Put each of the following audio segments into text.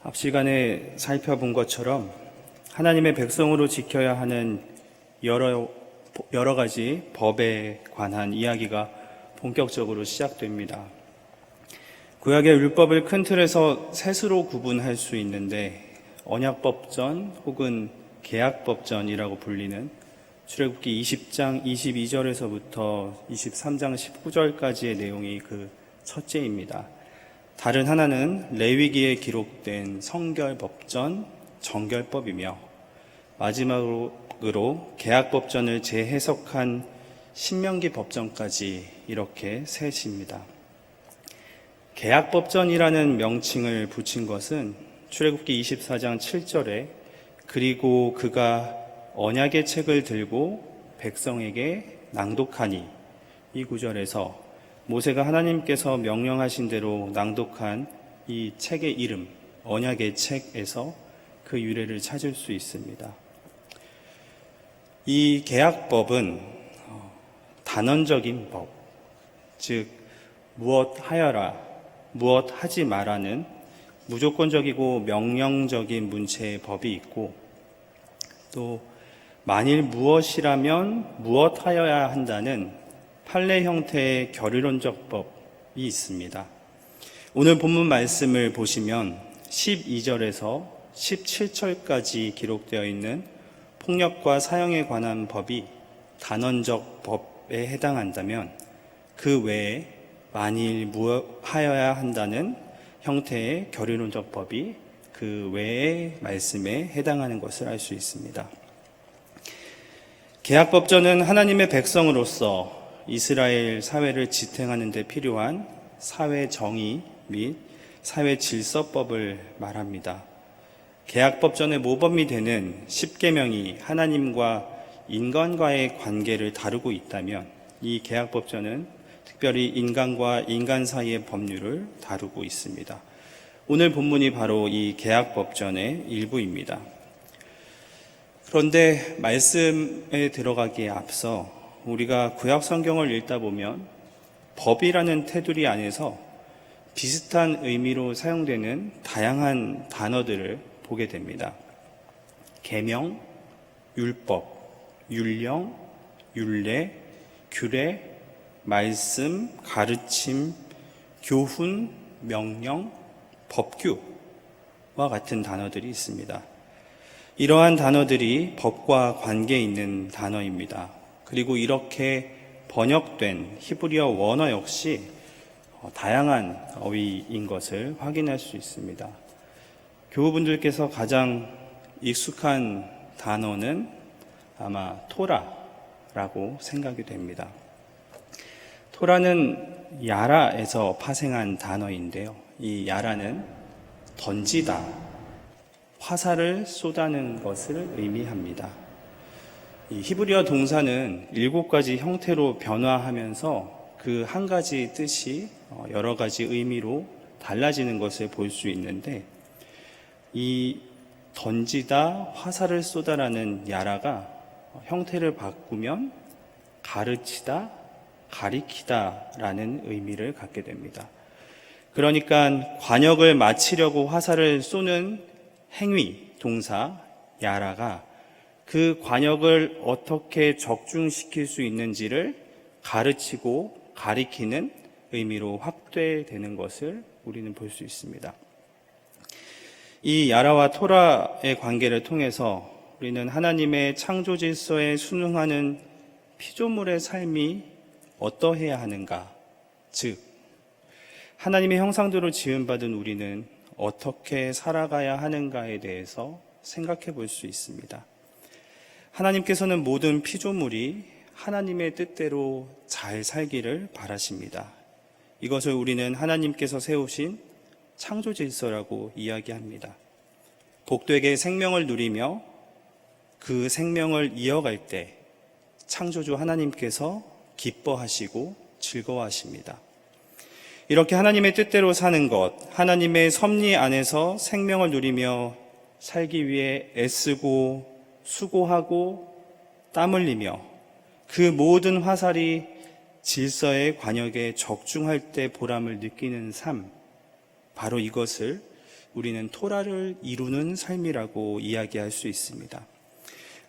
앞 시간에 살펴본 것처럼 하나님의 백성으로 지켜야 하는 여러 가지 법에 관한 이야기가 본격적으로 시작됩니다. 구약의 율법을 큰 틀에서 셋으로 구분할 수 있는데 언약법전 혹은 계약법전이라고 불리는 출애굽기 20장 22절에서부터 23장 19절까지의 내용이 그 첫째입니다. 다른 하나는 레위기에 기록된 성결법전, 정결법이며 마지막으로 계약법전을 재해석한 신명기 법전까지 이렇게 셋입니다. 계약법전이라는 명칭을 붙인 것은 출애굽기 24장 7절에 그리고 그가 언약의 책을 들고 백성에게 낭독하니 이 구절에서 모세가 하나님께서 명령하신 대로 낭독한 이 책의 이름, 언약의 책에서 그 유래를 찾을 수 있습니다. 이 계약법은 단언적인 법, 즉 무엇 하여라, 무엇 하지 마라는 무조건적이고 명령적인 문체의 법이 있고 또 만일 무엇이라면 무엇 하여야 한다는 판례 형태의 결의론적 법이 있습니다. 오늘 본문 말씀을 보시면 12절에서 17절까지 기록되어 있는 폭력과 사형에 관한 법이 단언적 법에 해당한다면 그 외에 만일 무엇하여야 한다는 형태의 결의론적 법이 그 외의 말씀에 해당하는 것을 알 수 있습니다. 계약법전은 하나님의 백성으로서 이스라엘 사회를 지탱하는 데 필요한 사회 정의 및 사회 질서법을 말합니다. 계약법전의 모범이 되는 십계명이 하나님과 인간과의 관계를 다루고 있다면 이 계약법전은 특별히 인간과 인간 사이의 법률을 다루고 있습니다. 오늘 본문이 바로 이 계약법전의 일부입니다. 그런데 말씀에 들어가기에 앞서 우리가 구약 성경을 읽다 보면 법이라는 테두리 안에서 비슷한 의미로 사용되는 다양한 단어들을 보게 됩니다. 계명, 율법, 율령, 율례, 규례, 말씀, 가르침, 교훈, 명령, 법규와 같은 단어들이 있습니다. 이러한 단어들이 법과 관계 있는 단어입니다. 그리고 이렇게 번역된 히브리어 원어 역시 다양한 어휘인 것을 확인할 수 있습니다. 교우분들께서 가장 익숙한 단어는 아마 토라라고 생각이 됩니다. 토라는 야라에서 파생한 단어인데요. 이 야라는 던지다, 화살을 쏟아는 것을 의미합니다. 이 히브리어 동사는 7가지 형태로 변화하면서 그 한 가지 뜻이 여러 가지 의미로 달라지는 것을 볼 수 있는데 이 던지다, 화살을 쏟아라는 야라가 형태를 바꾸면 가르치다, 가리키다라는 의미를 갖게 됩니다. 그러니까 관역을 마치려고 화살을 쏘는 행위, 동사, 야라가 그 관역을 어떻게 적중시킬 수 있는지를 가르치고 가리키는 의미로 확대되는 것을 우리는 볼 수 있습니다. 이 야라와 토라의 관계를 통해서 우리는 하나님의 창조 질서에 순응하는 피조물의 삶이 어떠해야 하는가, 즉 하나님의 형상대로 지음받은 우리는 어떻게 살아가야 하는가에 대해서 생각해 볼 수 있습니다. 하나님께서는 모든 피조물이 하나님의 뜻대로 잘 살기를 바라십니다. 이것을 우리는 하나님께서 세우신 창조 질서라고 이야기합니다. 복되게 생명을 누리며 그 생명을 이어갈 때 창조주 하나님께서 기뻐하시고 즐거워하십니다. 이렇게 하나님의 뜻대로 사는 것, 하나님의 섭리 안에서 생명을 누리며 살기 위해 애쓰고 수고하고 땀 흘리며 그 모든 화살이 질서의 관역에 적중할 때 보람을 느끼는 삶, 바로 이것을 우리는 토라를 이루는 삶이라고 이야기할 수 있습니다.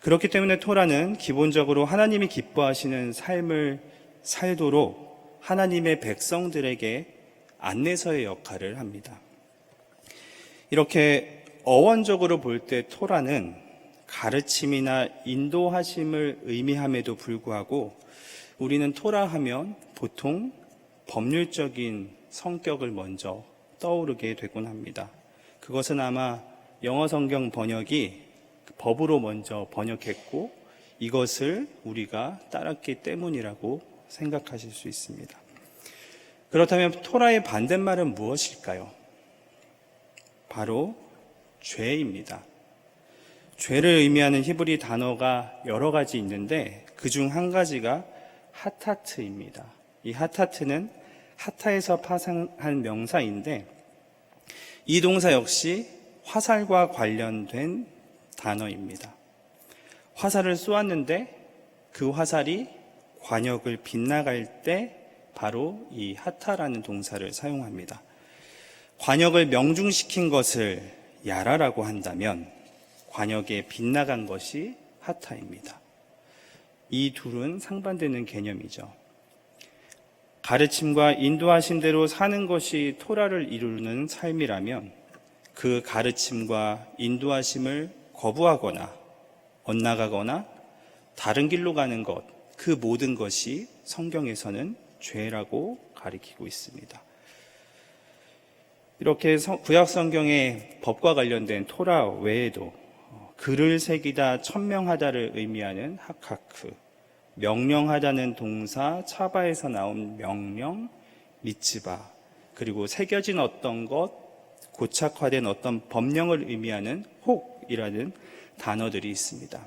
그렇기 때문에 토라는 기본적으로 하나님이 기뻐하시는 삶을 살도록 하나님의 백성들에게 안내서의 역할을 합니다. 이렇게 어원적으로 볼 때 토라는 가르침이나 인도하심을 의미함에도 불구하고 우리는 토라 하면 보통 법률적인 성격을 먼저 떠오르게 되곤 합니다. 그것은 아마 영어 성경 번역이 법으로 먼저 번역했고 이것을 우리가 따랐기 때문이라고 생각하실 수 있습니다. 그렇다면 토라의 반대말은 무엇일까요? 바로 죄입니다. 죄를 의미하는 히브리 단어가 여러 가지 있는데 그중 한 가지가 하타트입니다. 이 하타트는 하타에서 파생한 명사인데 이 동사 역시 화살과 관련된 단어입니다. 화살을 쏘았는데 그 화살이 관역을 빗나갈 때 바로 이 하타라는 동사를 사용합니다. 관역을 명중시킨 것을 야라라고 한다면 관역에 빗나간 것이 하타입니다. 이 둘은 상반되는 개념이죠. 가르침과 인도하신 대로 사는 것이 토라를 이루는 삶이라면 그 가르침과 인도하심을 거부하거나 엇나가거나 다른 길로 가는 것, 그 모든 것이 성경에서는 죄라고 가리키고 있습니다. 이렇게 구약 성경의 법과 관련된 토라 외에도 글을 새기다, 천명하다를 의미하는 하카크, 명령하다는 동사 차바에서 나온 명령, 미츠바, 그리고 새겨진 어떤 것, 고착화된 어떤 법령을 의미하는 혹이라는 단어들이 있습니다.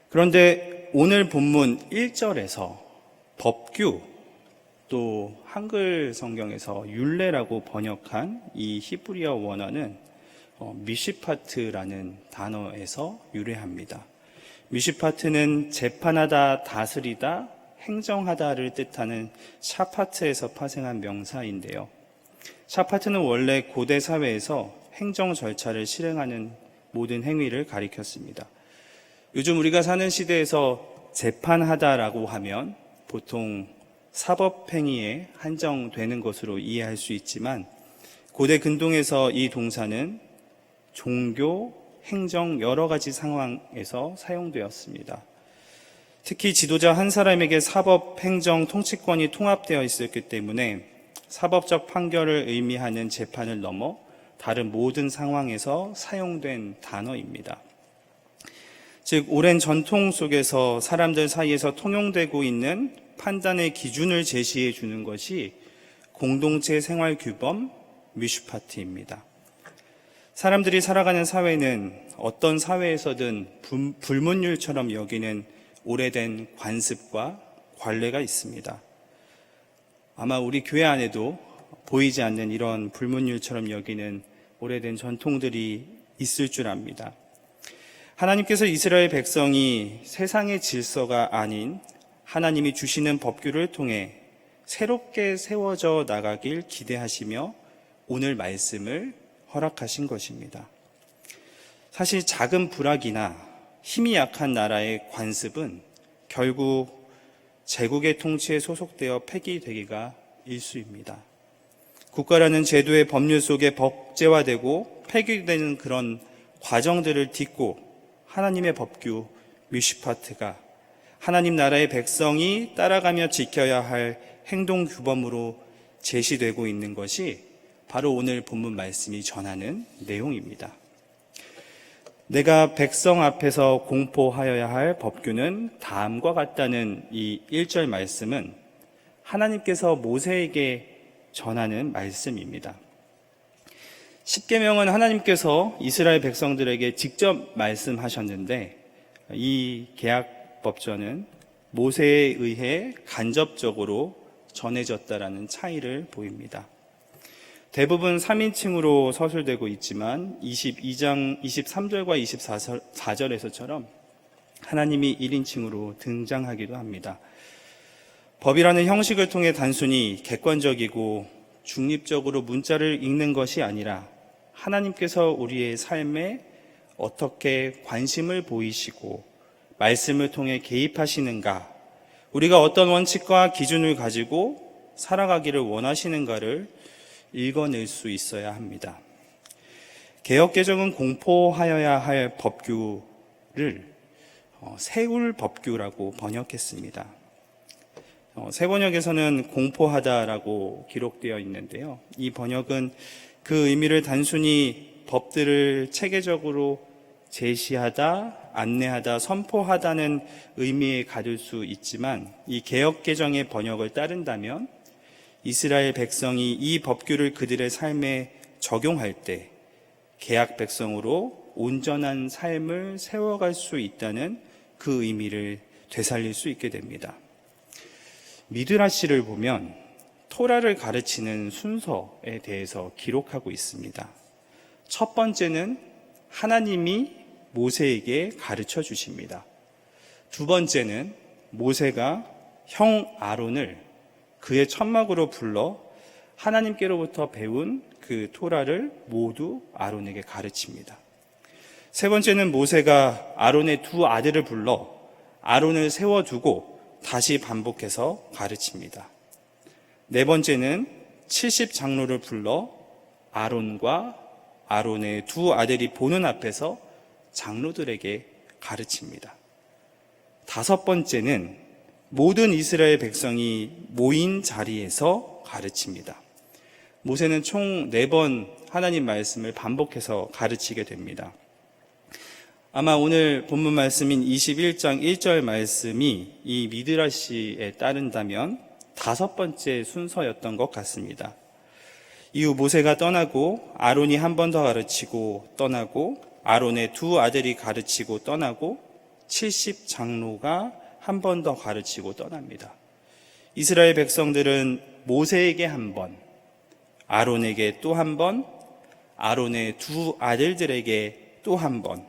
그런데 오늘 본문 1절에서 법규, 또 한글 성경에서 율례라고 번역한 이 히브리어 원어는 미시파트라는 단어에서 유래합니다. 미시파트는 재판하다, 다스리다, 행정하다를 뜻하는 샤파트에서 파생한 명사인데요. 샤파트는 원래 고대 사회에서 행정 절차를 실행하는 모든 행위를 가리켰습니다. 요즘 우리가 사는 시대에서 재판하다라고 하면 보통 사법행위에 한정되는 것으로 이해할 수 있지만 고대 근동에서 이 동사는 종교, 행정 여러 가지 상황에서 사용되었습니다. 특히 지도자 한 사람에게 사법, 행정, 통치권이 통합되어 있었기 때문에 사법적 판결을 의미하는 재판을 넘어 다른 모든 상황에서 사용된 단어입니다. 즉, 오랜 전통 속에서 사람들 사이에서 통용되고 있는 판단의 기준을 제시해 주는 것이 공동체 생활 규범 미슈파트입니다. 사람들이 살아가는 사회는 어떤 사회에서든 불문율처럼 여기는 오래된 관습과 관례가 있습니다. 아마 우리 교회 안에도 보이지 않는 이런 불문율처럼 여기는 오래된 전통들이 있을 줄 압니다. 하나님께서 이스라엘 백성이 세상의 질서가 아닌 하나님이 주시는 법규를 통해 새롭게 세워져 나가길 기대하시며 오늘 말씀을 허락하신 것입니다. 사실 작은 부락이나 힘이 약한 나라의 관습은 결국 제국의 통치에 소속되어 폐기되기가 일쑤입니다. 국가라는 제도의 법률 속에 법제화되고 폐기되는 그런 과정들을 딛고 하나님의 법규 미슈파트가 하나님 나라의 백성이 따라가며 지켜야 할 행동 규범으로 제시되고 있는 것이 바로 오늘 본문 말씀이 전하는 내용입니다. 내가 백성 앞에서 공포하여야 할 법규는 다음과 같다는 이 1절 말씀은 하나님께서 모세에게 전하는 말씀입니다. 십계명은 하나님께서 이스라엘 백성들에게 직접 말씀하셨는데 이 계약법전은 모세에 의해 간접적으로 전해졌다라는 차이를 보입니다. 대부분 3인칭으로 서술되고 있지만 22장 23절과 24절에서처럼 하나님이 1인칭으로 등장하기도 합니다. 법이라는 형식을 통해 단순히 객관적이고 중립적으로 문자를 읽는 것이 아니라 하나님께서 우리의 삶에 어떻게 관심을 보이시고 말씀을 통해 개입하시는가, 우리가 어떤 원칙과 기준을 가지고 살아가기를 원하시는가를 읽어낼 수 있어야 합니다. 개역개정은 공포하여야 할 법규를 세울 법규라고 번역했습니다. 새 번역에서는 공포하다라고 기록되어 있는데요. 이 번역은 그 의미를 단순히 법들을 체계적으로 제시하다, 안내하다, 선포하다는 의미에 가둘 수 있지만, 이 개역개정의 번역을 따른다면 이스라엘 백성이 이 법규를 그들의 삶에 적용할 때 개약 백성으로 온전한 삶을 세워갈 수 있다는 그 의미를 되살릴 수 있게 됩니다. 미드라시를 보면 토라를 가르치는 순서에 대해서 기록하고 있습니다. 첫 번째는 하나님이 모세에게 가르쳐 주십니다. 두 번째는 모세가 형 아론을 그의 천막으로 불러 하나님께로부터 배운 그 토라를 모두 아론에게 가르칩니다. 세 번째는 모세가 아론의 두 아들을 불러 아론을 세워두고 다시 반복해서 가르칩니다. 네 번째는 70장로를 불러 아론과 아론의 두 아들이 보는 앞에서 장로들에게 가르칩니다. 다섯 번째는 모든 이스라엘 백성이 모인 자리에서 가르칩니다. 모세는 총 4번 하나님 말씀을 반복해서 가르치게 됩니다. 아마 오늘 본문 말씀인 21장 1절 말씀이 이 미드라시에 따른다면 5번째 순서였던 것 같습니다. 이후 모세가 떠나고 아론이 한 번 더 가르치고 떠나고 아론의 두 아들이 가르치고 떠나고 70장로가 한 번 더 가르치고 떠납니다. 이스라엘 백성들은 모세에게 한 번, 아론에게 또 한 번, 아론의 두 아들들에게 또 한 번,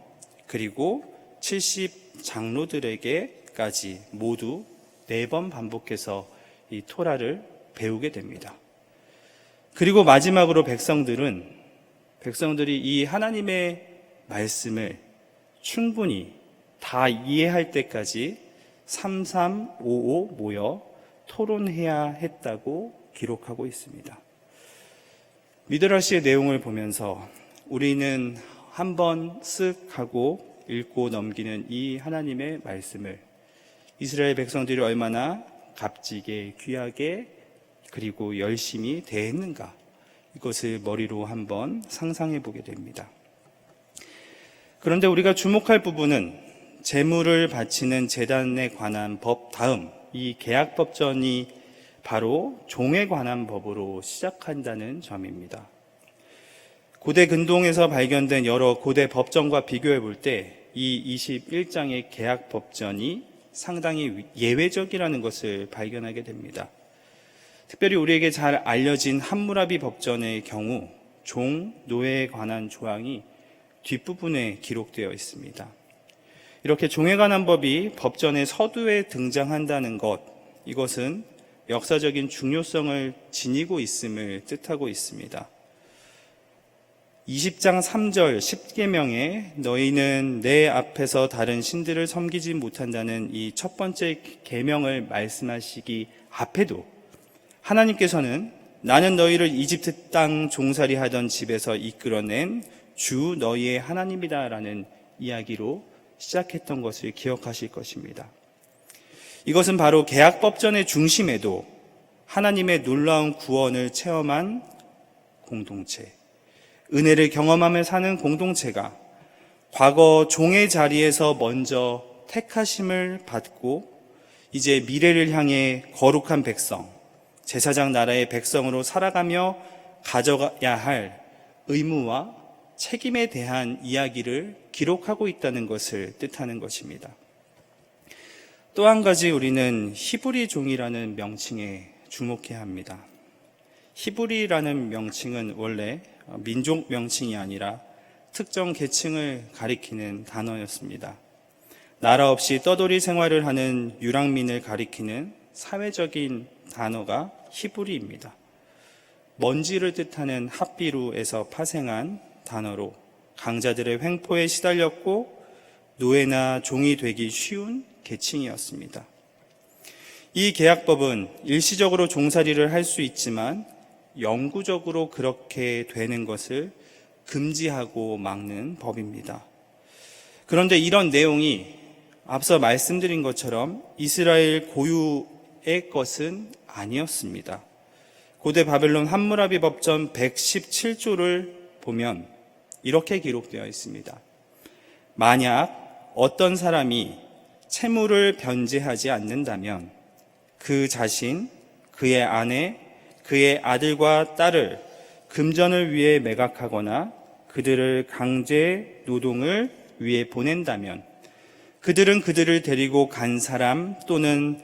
그리고 70장로들에게까지 모두 4번 반복해서 이 토라를 배우게 됩니다. 그리고 마지막으로 백성들이 이 하나님의 말씀을 충분히 다 이해할 때까지 3355 모여 토론해야 했다고 기록하고 있습니다. 미드라시의 내용을 보면서 우리는 한번 쓱 하고 읽고 넘기는 이 하나님의 말씀을 이스라엘 백성들이 얼마나 값지게 귀하게 그리고 열심히 대했는가, 이것을 머리로 한번 상상해 보게 됩니다. 그런데 우리가 주목할 부분은 제물을 바치는 제단에 관한 법 다음 이 계약법전이 바로 종에 관한 법으로 시작한다는 점입니다. 고대 근동에서 발견된 여러 고대 법전과 비교해 볼 때 이 21장의 계약법전이 상당히 예외적이라는 것을 발견하게 됩니다. 특별히 우리에게 잘 알려진 함무라비 법전의 경우 종, 노예에 관한 조항이 뒷부분에 기록되어 있습니다. 이렇게 종에 관한 법이 법전의 서두에 등장한다는 것, 이것은 역사적인 중요성을 지니고 있음을 뜻하고 있습니다. 20장 3절 10계명에 너희는 내 앞에서 다른 신들을 섬기지 못한다는 이 첫 번째 계명을 말씀하시기 앞에도 하나님께서는 나는 너희를 이집트 땅 종살이 하던 집에서 이끌어낸 주 너희의 하나님이다라는 이야기로 시작했던 것을 기억하실 것입니다. 이것은 바로 계약법전의 중심에도 하나님의 놀라운 구원을 체험한 공동체, 은혜를 경험하며 사는 공동체가 과거 종의 자리에서 먼저 택하심을 받고 이제 미래를 향해 거룩한 백성, 제사장 나라의 백성으로 살아가며 가져가야 할 의무와 책임에 대한 이야기를 기록하고 있다는 것을 뜻하는 것입니다. 또 한 가지 우리는 히브리 종이라는 명칭에 주목해야 합니다. 히브리라는 명칭은 원래 민족 명칭이 아니라 특정 계층을 가리키는 단어였습니다. 나라 없이 떠돌이 생활을 하는 유랑민을 가리키는 사회적인 단어가 히브리입니다. 먼지를 뜻하는 핫비루에서 파생한 단어로 강자들의 횡포에 시달렸고 노예나 종이 되기 쉬운 계층이었습니다. 이 계약법은 일시적으로 종살이를 할 수 있지만 영구적으로 그렇게 되는 것을 금지하고 막는 법입니다. 그런데 이런 내용이 앞서 말씀드린 것처럼 이스라엘 고유의 것은 아니었습니다. 고대 바벨론 함무라비 법전 117조를 보면 이렇게 기록되어 있습니다. 만약 어떤 사람이 채무를 변제하지 않는다면 그 자신, 그의 아내, 그의 아들과 딸을 금전을 위해 매각하거나 그들을 강제 노동을 위해 보낸다면 그들은 그들을 데리고 간 사람 또는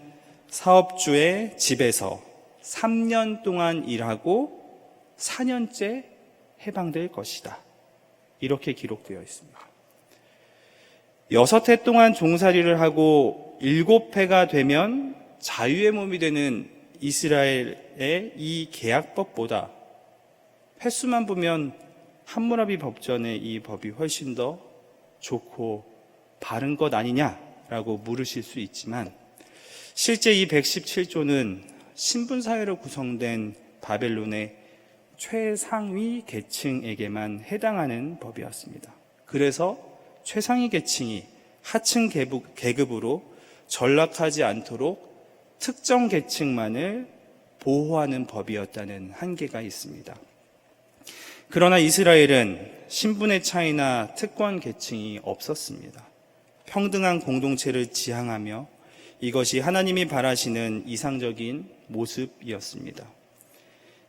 사업주의 집에서 3년 동안 일하고 4년째 해방될 것이다. 이렇게 기록되어 있습니다. 6해 동안 종살이를 하고 7해가 되면 자유의 몸이 되는 이스라엘의 이 계약법보다 횟수만 보면 함무라비 법전의 이 법이 훨씬 더 좋고 바른 것 아니냐라고 물으실 수 있지만 실제 이 117조는 신분사회로 구성된 바벨론의 최상위 계층에게만 해당하는 법이었습니다. 그래서 최상위 계층이 하층 계급으로 전락하지 않도록 특정 계층만을 보호하는 법이었다는 한계가 있습니다. 그러나 이스라엘은 신분의 차이나 특권 계층이 없었습니다. 평등한 공동체를 지향하며 이것이 하나님이 바라시는 이상적인 모습이었습니다.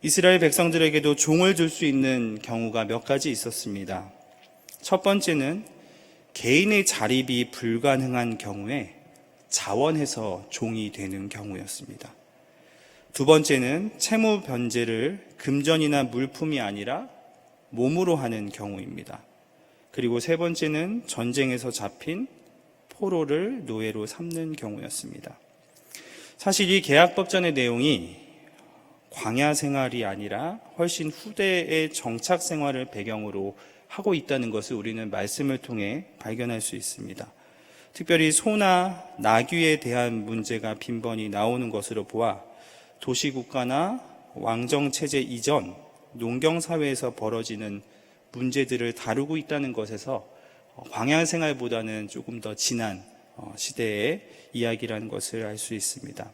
이스라엘 백성들에게도 종을 줄 수 있는 경우가 몇 가지 있었습니다. 첫 번째는 개인의 자립이 불가능한 경우에 자원해서 종이 되는 경우였습니다. 두 번째는 채무 변제를 금전이나 물품이 아니라 몸으로 하는 경우입니다. 그리고 세 번째는 전쟁에서 잡힌 포로를 노예로 삼는 경우였습니다. 사실 이 계약법전의 내용이 광야 생활이 아니라 훨씬 후대의 정착 생활을 배경으로 하고 있다는 것을 우리는 말씀을 통해 발견할 수 있습니다. 특별히 소나 나귀에 대한 문제가 빈번히 나오는 것으로 보아 도시국가나 왕정체제 이전 농경사회에서 벌어지는 문제들을 다루고 있다는 것에서 광야 생활보다는 조금 더 지난 시대의 이야기라는 것을 알 수 있습니다.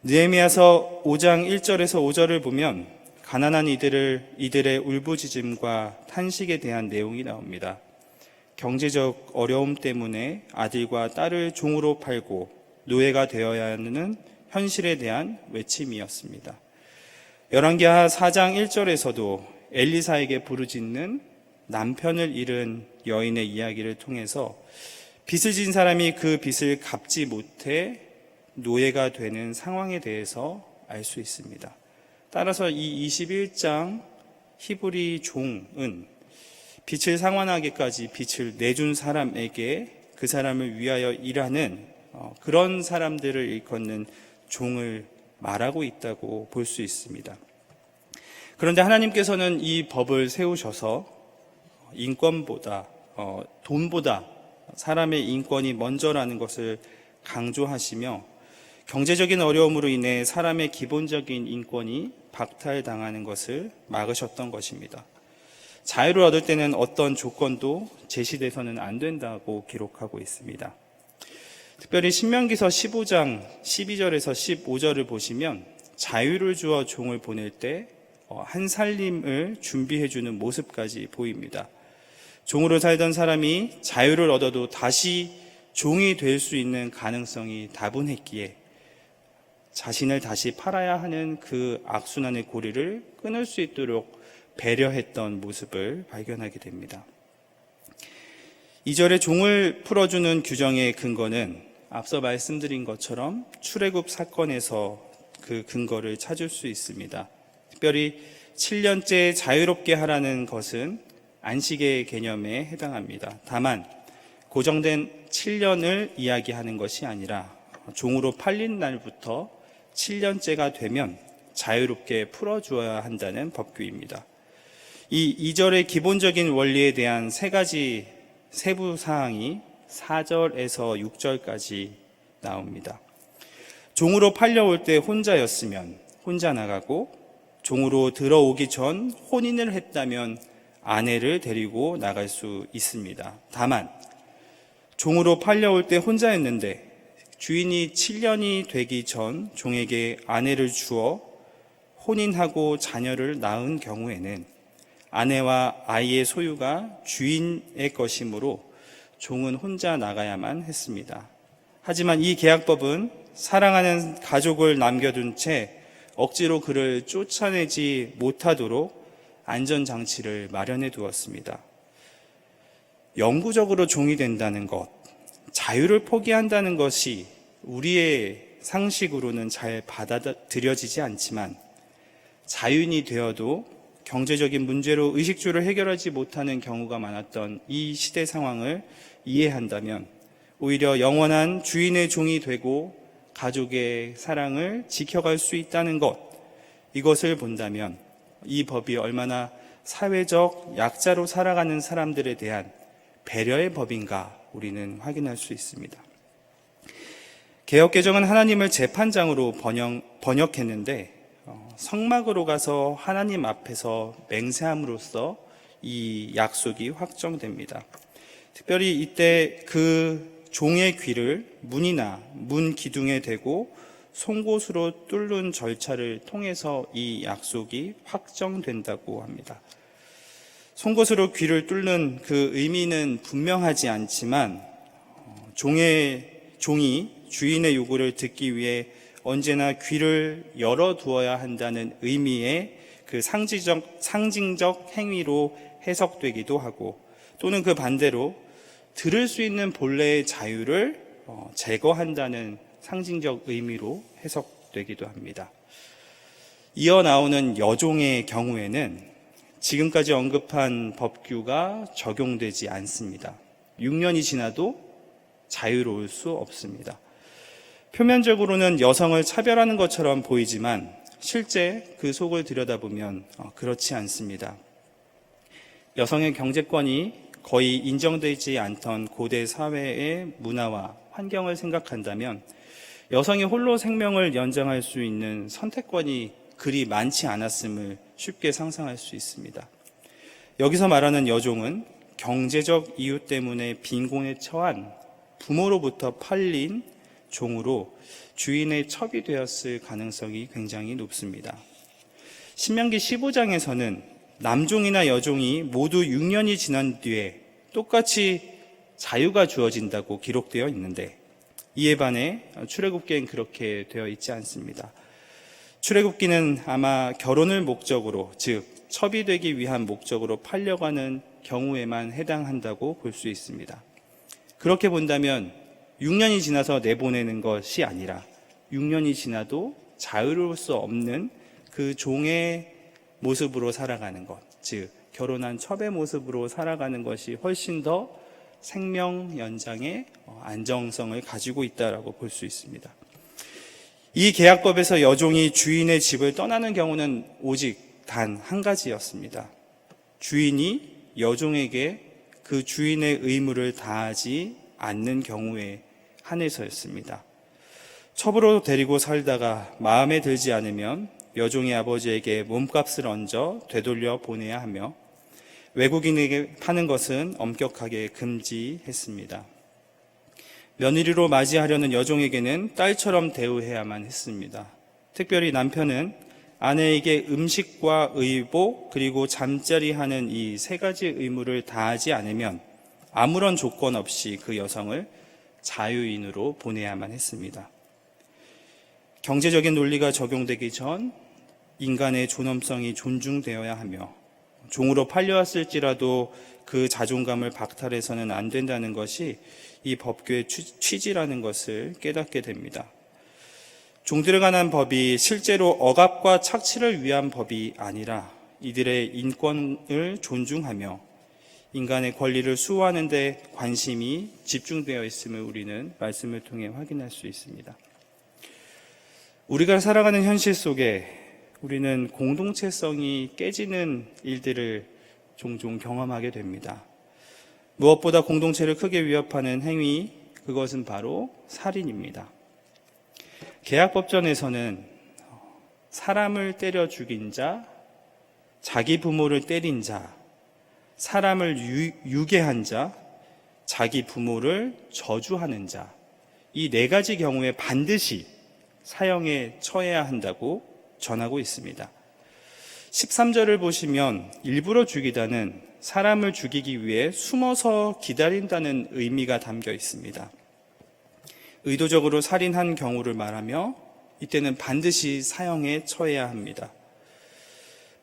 느헤미야서 5장 1절에서 5절을 보면 가난한 이들의 울부짖음과 탄식에 대한 내용이 나옵니다. 경제적 어려움 때문에 아들과 딸을 종으로 팔고 노예가 되어야 하는 현실에 대한 외침이었습니다. 열왕기하 4장 1절에서도 엘리사에게 부르짖는 남편을 잃은 여인의 이야기를 통해서 빚을 진 사람이 그 빚을 갚지 못해 노예가 되는 상황에 대해서 알 수 있습니다. 따라서 이 21장 히브리 종은 빚을 상환하기까지 빚을 내준 사람에게 그 사람을 위하여 일하는 그런 사람들을 일컫는 종을 말하고 있다고 볼 수 있습니다. 그런데 하나님께서는 이 법을 세우셔서 인권보다 돈보다 사람의 인권이 먼저라는 것을 강조하시며 경제적인 어려움으로 인해 사람의 기본적인 인권이 박탈당하는 것을 막으셨던 것입니다. 자유를 얻을 때는 어떤 조건도 제시돼서는 안 된다고 기록하고 있습니다. 특별히 신명기서 15장 12절에서 15절을 보시면 자유를 주어 종을 보낼 때 한 살림을 준비해주는 모습까지 보입니다. 종으로 살던 사람이 자유를 얻어도 다시 종이 될 수 있는 가능성이 다분했기에 자신을 다시 팔아야 하는 그 악순환의 고리를 끊을 수 있도록 배려했던 모습을 발견하게 됩니다. 2절에 종을 풀어주는 규정의 근거는 앞서 말씀드린 것처럼 출애굽 사건에서 그 근거를 찾을 수 있습니다. 특별히 7년째 자유롭게 하라는 것은 안식의 개념에 해당합니다. 다만 고정된 7년을 이야기하는 것이 아니라 종으로 팔린 날부터 7년째가 되면 자유롭게 풀어주어야 한다는 법규입니다. 이 2절의 기본적인 원리에 대한 세 가지 세부 사항이 4절에서 6절까지 나옵니다. 종으로 팔려올 때 혼자였으면 혼자 나가고, 종으로 들어오기 전 혼인을 했다면 아내를 데리고 나갈 수 있습니다. 다만 종으로 팔려올 때 혼자였는데 주인이 7년이 되기 전 종에게 아내를 주어 혼인하고 자녀를 낳은 경우에는 아내와 아이의 소유가 주인의 것이므로 종은 혼자 나가야만 했습니다. 하지만 이 계약법은 사랑하는 가족을 남겨둔 채 억지로 그를 쫓아내지 못하도록 안전장치를 마련해 두었습니다. 영구적으로 종이 된다는 것, 자유를 포기한다는 것이 우리의 상식으로는 잘 받아들여지지 않지만, 자유인이 되어도 경제적인 문제로 의식주를 해결하지 못하는 경우가 많았던 이 시대 상황을 이해한다면 오히려 영원한 주인의 종이 되고 가족의 사랑을 지켜갈 수 있다는 것, 이것을 본다면 이 법이 얼마나 사회적 약자로 살아가는 사람들에 대한 배려의 법인가 우리는 확인할 수 있습니다. 개역개정은 하나님을 재판장으로 번역했는데 성막으로 가서 하나님 앞에서 맹세함으로써 이 약속이 확정됩니다. 특별히 이때 그 종의 귀를 문이나 문 기둥에 대고 송곳으로 뚫는 절차를 통해서 이 약속이 확정된다고 합니다. 송곳으로 귀를 뚫는 그 의미는 분명하지 않지만 종이 주인의 요구를 듣기 위해 언제나 귀를 열어두어야 한다는 의미의 그 상징적 행위로 해석되기도 하고, 또는 그 반대로 들을 수 있는 본래의 자유를 제거한다는 상징적 의미로 해석되기도 합니다. 이어 나오는 여종의 경우에는 지금까지 언급한 법규가 적용되지 않습니다. 6년이 지나도 자유로울 수 없습니다. 표면적으로는 여성을 차별하는 것처럼 보이지만 실제 그 속을 들여다보면 그렇지 않습니다. 여성의 경제권이 거의 인정되지 않던 고대 사회의 문화와 환경을 생각한다면 여성이 홀로 생명을 연장할 수 있는 선택권이 그리 많지 않았음을 쉽게 상상할 수 있습니다. 여기서 말하는 여종은 경제적 이유 때문에 빈곤에 처한 부모로부터 팔린 종으로 주인의 첩이 되었을 가능성이 굉장히 높습니다. 신명기 15장에서는 남종이나 여종이 모두 6년이 지난 뒤에 똑같이 자유가 주어진다고 기록되어 있는데, 이에 반해 출애굽기엔 그렇게 되어 있지 않습니다. 출애굽기는 아마 결혼을 목적으로, 즉 첩이 되기 위한 목적으로 팔려가는 경우에만 해당한다고 볼 수 있습니다. 그렇게 본다면 6년이 지나서 내보내는 것이 아니라 6년이 지나도 자유로울 수 없는 그 종의 모습으로 살아가는 것, 즉 결혼한 첩의 모습으로 살아가는 것이 훨씬 더 생명 연장의 안정성을 가지고 있다라고 볼 수 있습니다. 이 계약법에서 여종이 주인의 집을 떠나는 경우는 오직 단 한 가지였습니다. 주인이 여종에게 그 주인의 의무를 다하지 않는 경우에 한해서였습니다. 첩으로 데리고 살다가 마음에 들지 않으면 여종의 아버지에게 몸값을 얹어 되돌려 보내야 하며, 외국인에게 파는 것은 엄격하게 금지했습니다. 며느리로 맞이하려는 여종에게는 딸처럼 대우해야만 했습니다. 특별히 남편은 아내에게 음식과 의복 그리고 잠자리하는 이 세 가지 의무를 다하지 않으면 아무런 조건 없이 그 여성을 자유인으로 보내야만 했습니다. 경제적인 논리가 적용되기 전 인간의 존엄성이 존중되어야 하며, 종으로 팔려왔을지라도 그 자존감을 박탈해서는 안 된다는 것이 이 법규의 취지라는 것을 깨닫게 됩니다. 종들에 관한 법이 실제로 억압과 착취를 위한 법이 아니라 이들의 인권을 존중하며 인간의 권리를 수호하는 데 관심이 집중되어 있음을 우리는 말씀을 통해 확인할 수 있습니다. 우리가 살아가는 현실 속에 우리는 공동체성이 깨지는 일들을 종종 경험하게 됩니다. 무엇보다 공동체를 크게 위협하는 행위, 그것은 바로 살인입니다. 계약법전에서는 사람을 때려 죽인 자, 자기 부모를 때린 자, 사람을 유괴한 자, 자기 부모를 저주하는 자, 이 네 가지 경우에 반드시 사형에 처해야 한다고 전하고 있습니다. 13절을 보시면 일부러 죽이다는 사람을 죽이기 위해 숨어서 기다린다는 의미가 담겨 있습니다. 의도적으로 살인한 경우를 말하며 이때는 반드시 사형에 처해야 합니다.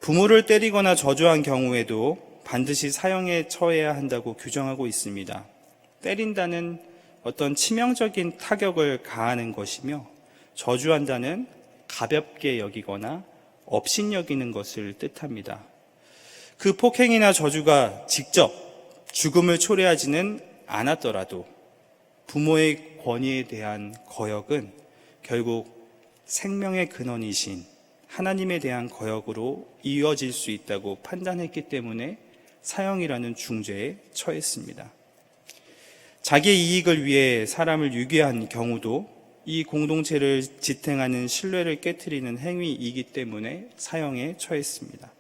부모를 때리거나 저주한 경우에도 반드시 사형에 처해야 한다고 규정하고 있습니다. 때린다는 어떤 치명적인 타격을 가하는 것이며 저주한다는 가볍게 여기거나 업신여기는 것을 뜻합니다. 그 폭행이나 저주가 직접 죽음을 초래하지는 않았더라도 부모의 권위에 대한 거역은 결국 생명의 근원이신 하나님에 대한 거역으로 이어질 수 있다고 판단했기 때문에 사형이라는 중죄에 처했습니다. 자기의 이익을 위해 사람을 유괴한 경우도 이 공동체를 지탱하는 신뢰를 깨트리는 행위이기 때문에 사형에 처했습니다.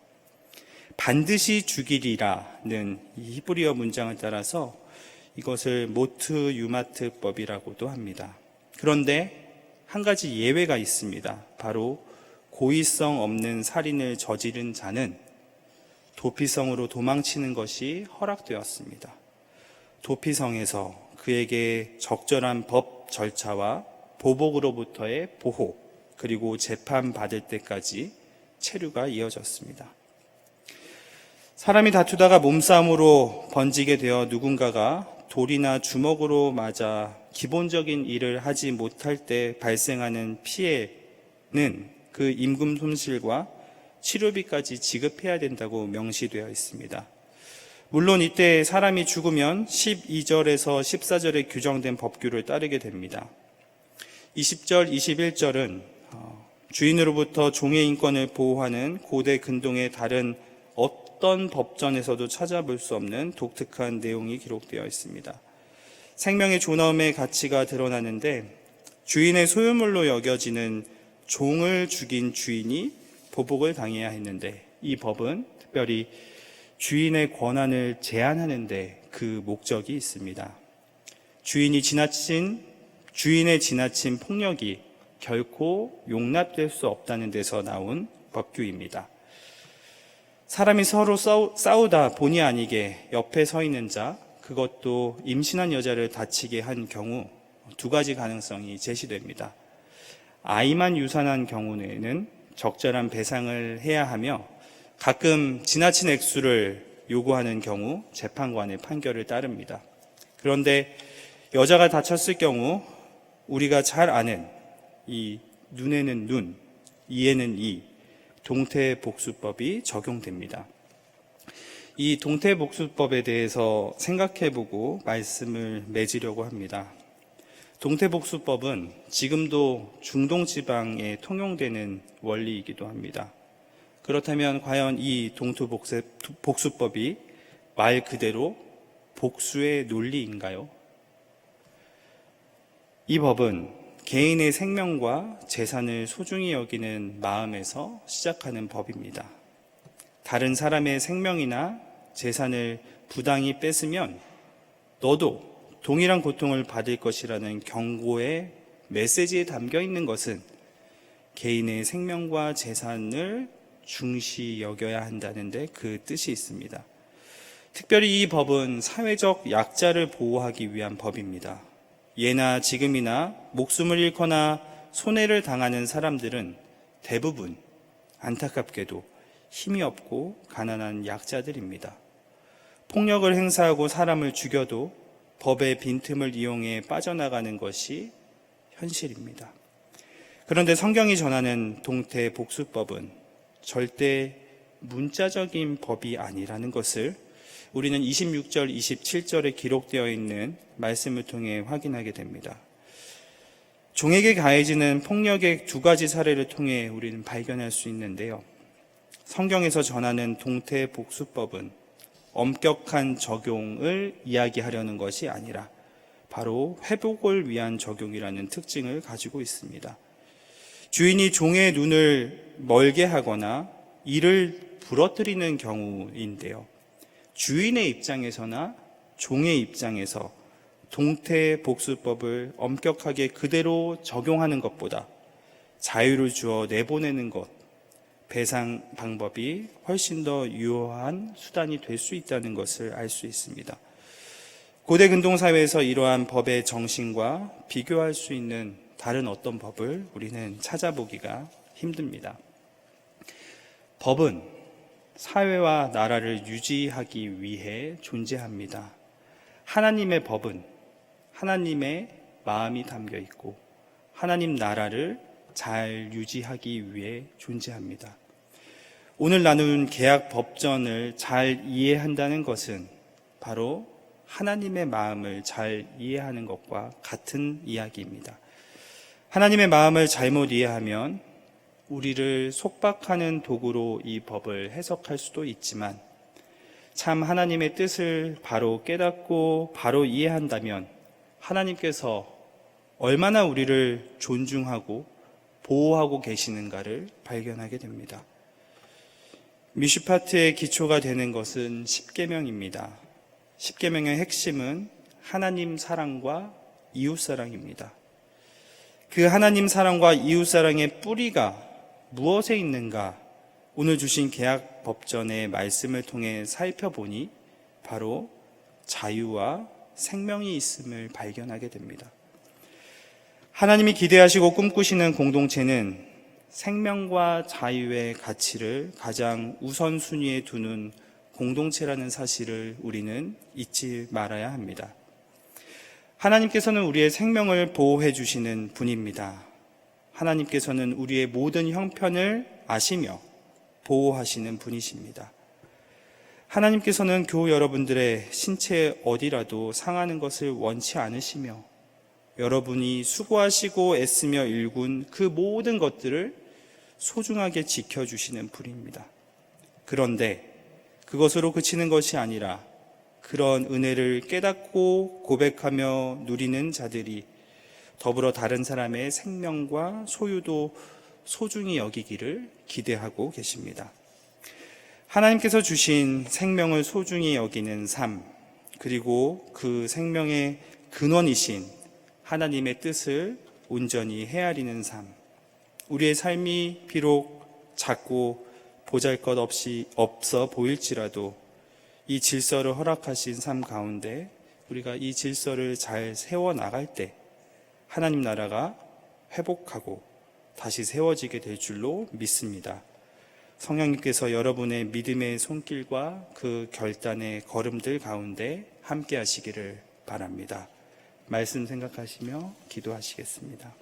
반드시 죽이리라는 이 히브리어 문장을 따라서 이것을 모트 유마트법이라고도 합니다. 그런데 한 가지 예외가 있습니다. 바로 고의성 없는 살인을 저지른 자는 도피성으로 도망치는 것이 허락되었습니다. 도피성에서 그에게 적절한 법 절차와 보복으로부터의 보호, 그리고 재판받을 때까지 체류가 이어졌습니다. 사람이 다투다가 몸싸움으로 번지게 되어 누군가가 돌이나 주먹으로 맞아 기본적인 일을 하지 못할 때 발생하는 피해는 그 임금 손실과 치료비까지 지급해야 된다고 명시되어 있습니다. 물론 이때 사람이 죽으면 12절에서 14절에 규정된 법규를 따르게 됩니다. 20절, 21절은 주인으로부터 종의 인권을 보호하는 고대 근동의 다른 어떤 법전에서도 찾아볼 수 없는 독특한 내용이 기록되어 있습니다. 생명의 존엄의 가치가 드러나는데 주인의 소유물로 여겨지는 종을 죽인 주인이 보복을 당해야 했는데 이 법은 특별히 주인의 권한을 제한하는 데 그 목적이 있습니다. 주인의 지나친 폭력이 결코 용납될 수 없다는 데서 나온 법규입니다. 사람이 서로 싸우다 본의 아니게 옆에 서 있는 자, 그것도 임신한 여자를 다치게 한 경우 두 가지 가능성이 제시됩니다. 아이만 유산한 경우에는 적절한 배상을 해야 하며 가끔 지나친 액수를 요구하는 경우 재판관의 판결을 따릅니다. 그런데 여자가 다쳤을 경우 우리가 잘 아는 이 눈에는 눈, 이에는 이 동태복수법이 적용됩니다. 이 동태복수법에 대해서 생각해보고 말씀을 맺으려고 합니다. 동태복수법은 지금도 중동지방에 통용되는 원리이기도 합니다. 그렇다면 과연 이 동태복수법이 말 그대로 복수의 논리인가요? 이 법은 개인의 생명과 재산을 소중히 여기는 마음에서 시작하는 법입니다. 다른 사람의 생명이나 재산을 부당히 뺏으면 너도 동일한 고통을 받을 것이라는 경고의 메시지에 담겨 있는 것은 개인의 생명과 재산을 중시 여겨야 한다는데 그 뜻이 있습니다. 특별히 이 법은 사회적 약자를 보호하기 위한 법입니다. 예나 지금이나 목숨을 잃거나 손해를 당하는 사람들은 대부분 안타깝게도 힘이 없고 가난한 약자들입니다. 폭력을 행사하고 사람을 죽여도 법의 빈틈을 이용해 빠져나가는 것이 현실입니다. 그런데 성경이 전하는 동태복수법은 절대 문자적인 법이 아니라는 것을 우리는 26절, 27절에 기록되어 있는 말씀을 통해 확인하게 됩니다. 종에게 가해지는 폭력의 두 가지 사례를 통해 우리는 발견할 수 있는데요. 성경에서 전하는 동태복수법은 엄격한 적용을 이야기하려는 것이 아니라 바로 회복을 위한 적용이라는 특징을 가지고 있습니다. 주인이 종의 눈을 멀게 하거나 이를 부러뜨리는 경우인데요. 주인의 입장에서나 종의 입장에서 동태복수법을 엄격하게 그대로 적용하는 것보다 자유를 주어 내보내는 것, 배상 방법이 훨씬 더 유효한 수단이 될 수 있다는 것을 알 수 있습니다. 고대 근동사회에서 이러한 법의 정신과 비교할 수 있는 다른 어떤 법을 우리는 찾아보기가 힘듭니다. 법은 사회와 나라를 유지하기 위해 존재합니다. 하나님의 법은 하나님의 마음이 담겨 있고 하나님 나라를 잘 유지하기 위해 존재합니다. 오늘 나눈 계약 법전을 잘 이해한다는 것은 바로 하나님의 마음을 잘 이해하는 것과 같은 이야기입니다. 하나님의 마음을 잘못 이해하면 우리를 속박하는 도구로 이 법을 해석할 수도 있지만 참 하나님의 뜻을 바로 깨닫고 바로 이해한다면 하나님께서 얼마나 우리를 존중하고 보호하고 계시는가를 발견하게 됩니다. 미슈파트의 기초가 되는 것은 십계명입니다. 십계명의 핵심은 하나님 사랑과 이웃 사랑입니다. 그 하나님 사랑과 이웃 사랑의 뿌리가 무엇에 있는가? 오늘 주신 계약 법전의 말씀을 통해 살펴보니 바로 자유와 생명이 있음을 발견하게 됩니다. 하나님이 기대하시고 꿈꾸시는 공동체는 생명과 자유의 가치를 가장 우선순위에 두는 공동체라는 사실을 우리는 잊지 말아야 합니다. 하나님께서는 우리의 생명을 보호해 주시는 분입니다. 하나님께서는 우리의 모든 형편을 아시며 보호하시는 분이십니다. 하나님께서는 교우 여러분들의 신체 어디라도 상하는 것을 원치 않으시며 여러분이 수고하시고 애쓰며 일군 그 모든 것들을 소중하게 지켜주시는 분입니다. 그런데 그것으로 그치는 것이 아니라 그런 은혜를 깨닫고 고백하며 누리는 자들이 더불어 다른 사람의 생명과 소유도 소중히 여기기를 기대하고 계십니다. 하나님께서 주신 생명을 소중히 여기는 삶, 그리고 그 생명의 근원이신 하나님의 뜻을 온전히 헤아리는 삶, 우리의 삶이 비록 작고 보잘것없이 없어 보일지라도 이 질서를 허락하신 삶 가운데 우리가 이 질서를 잘 세워나갈 때 하나님 나라가 회복하고 다시 세워지게 될 줄로 믿습니다. 성령님께서 여러분의 믿음의 손길과 그 결단의 걸음들 가운데 함께 하시기를 바랍니다. 말씀 생각하시며 기도하시겠습니다.